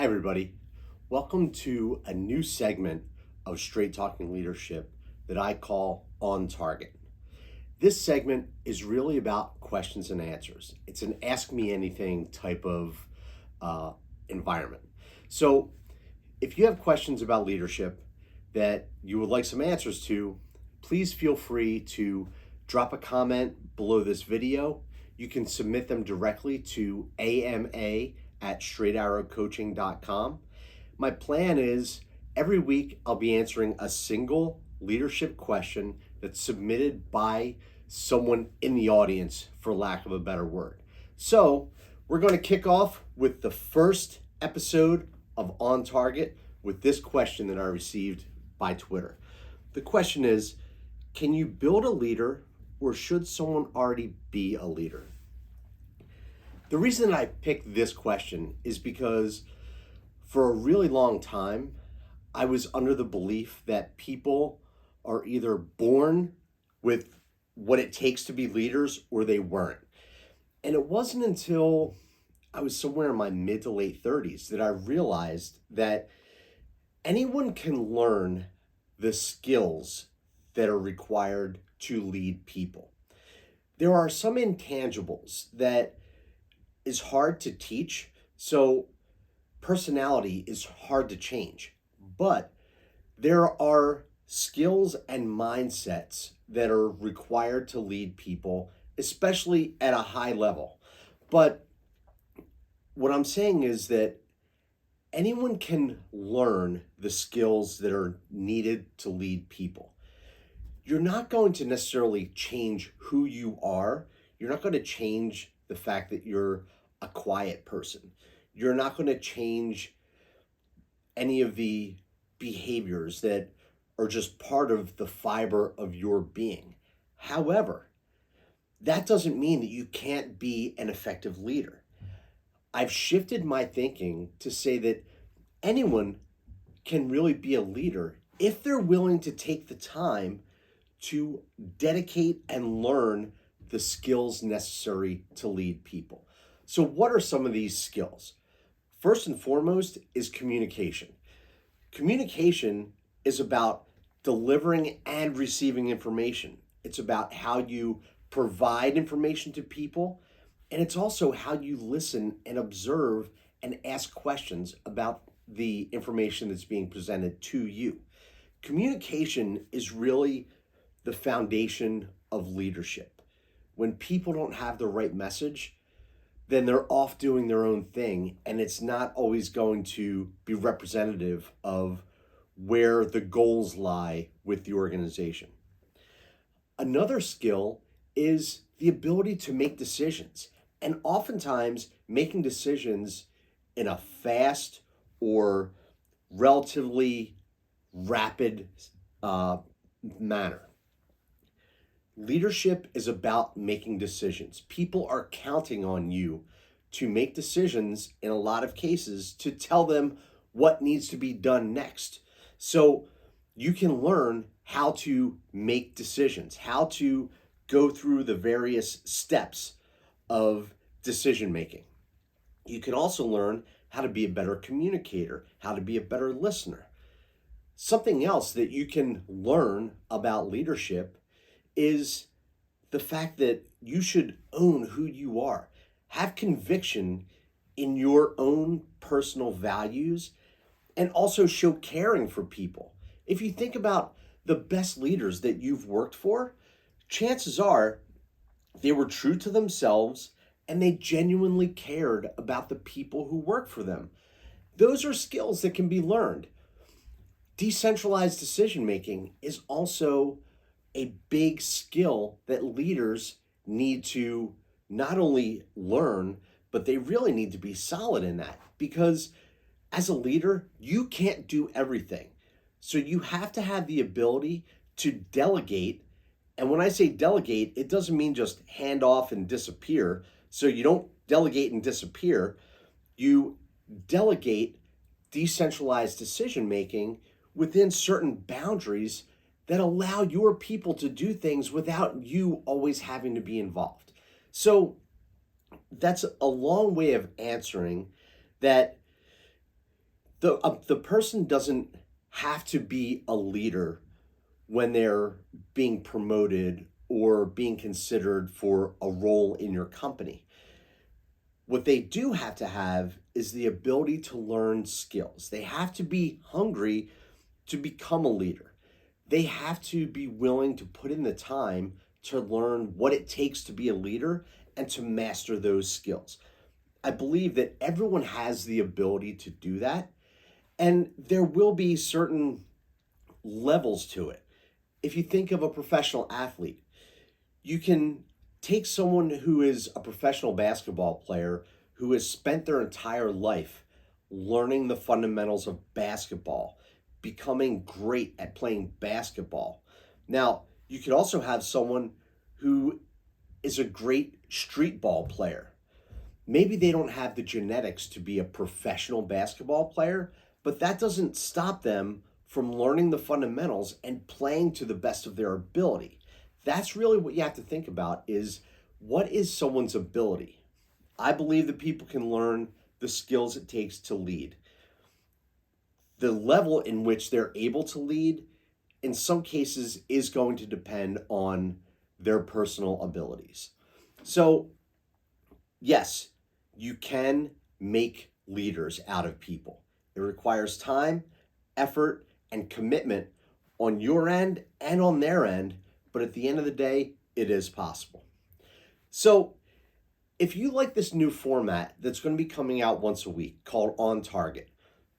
Hi, everybody. Welcome to a new segment of Straight Talking Leadership that I call On Target. This segment is really about questions and answers. It's an ask me anything type of environment. So, if you have questions about leadership that you would like some answers to, please feel free to drop a comment below this video. You can submit them directly to ama@straightarrowcoaching.com. My plan is every week I'll be answering a single leadership question that's submitted by someone in the audience, for lack of a better word. So we're going to kick off with the first episode of On Target with this question that I received by Twitter. The question is, can you build a leader, or should someone already be a leader? The reason that I picked this question is because for a really long time, I was under the belief that people are either born with what it takes to be leaders or they weren't. And it wasn't until I was somewhere in my mid to late 30s that I realized that anyone can learn the skills that are required to lead people. There are some intangibles that is hard to teach. So personality is hard to change, but there are skills and mindsets that are required to lead people, especially at a high level. But what I'm saying is that anyone can learn the skills that are needed to lead people. You're not going to necessarily change who you are. You're not going to change the fact that you're a quiet person. You're not going to change any of the behaviors that are just part of the fiber of your being. However, that doesn't mean that you can't be an effective leader. I've shifted my thinking to say that anyone can really be a leader if they're willing to take the time to dedicate and learn the skills necessary to lead people. So what are some of these skills? First and foremost is communication. Communication is about delivering and receiving information. It's about how you provide information to people, and it's also how you listen and observe and ask questions about the information that's being presented to you. Communication is really the foundation of leadership. When people don't have the right message, then they're off doing their own thing, and it's not always going to be representative of where the goals lie with the organization. Another skill is the ability to make decisions, and oftentimes making decisions in a fast or relatively rapid manner. Leadership is about making decisions. People are counting on you to make decisions in a lot of cases to tell them what needs to be done next. So you can learn how to make decisions, how to go through the various steps of decision making. You can also learn how to be a better communicator, how to be a better listener. Something else that you can learn about leadership is the fact that you should own who you are. Have conviction in your own personal values and also show caring for people. If you think about the best leaders that you've worked for, chances are they were true to themselves and they genuinely cared about the people who work for them. Those are skills that can be learned. Decentralized decision making is also a big skill that leaders need to not only learn, but they really need to be solid in that, because as a leader, you can't do everything. So you have to have the ability to delegate. And when I say delegate, it doesn't mean just hand off and disappear. So you don't delegate and disappear. You delegate decentralized decision making within certain boundaries that allow your people to do things without you always having to be involved. So that's a long way of answering that The person doesn't have to be a leader when they're being promoted or being considered for a role in your company. What they do have to have is the ability to learn skills. They have to be hungry to become a leader. They have to be willing to put in the time to learn what it takes to be a leader and to master those skills. I believe that everyone has the ability to do that, and there will be certain levels to it. If you think of a professional athlete, you can take someone who is a professional basketball player who has spent their entire life learning the fundamentals of basketball, becoming great at playing basketball. Now, you could also have someone who is a great street ball player. Maybe they don't have the genetics to be a professional basketball player, but that doesn't stop them from learning the fundamentals and playing to the best of their ability. That's really what you have to think about is what is someone's ability? I believe that people can learn the skills it takes to lead. The level in which they're able to lead, in some cases, is going to depend on their personal abilities. So, yes, you can make leaders out of people. It requires time, effort, and commitment on your end and on their end, but at the end of the day, it is possible. So, if you like this new format that's going to be coming out once a week called On Target,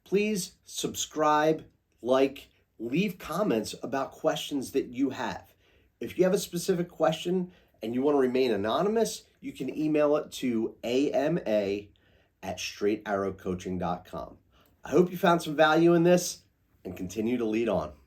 please subscribe, like, leave comments about questions that you have. If you have a specific question and you want to remain anonymous, you can email it to ama@straightarrowcoaching.com. I hope you found some value in this and continue to lead on.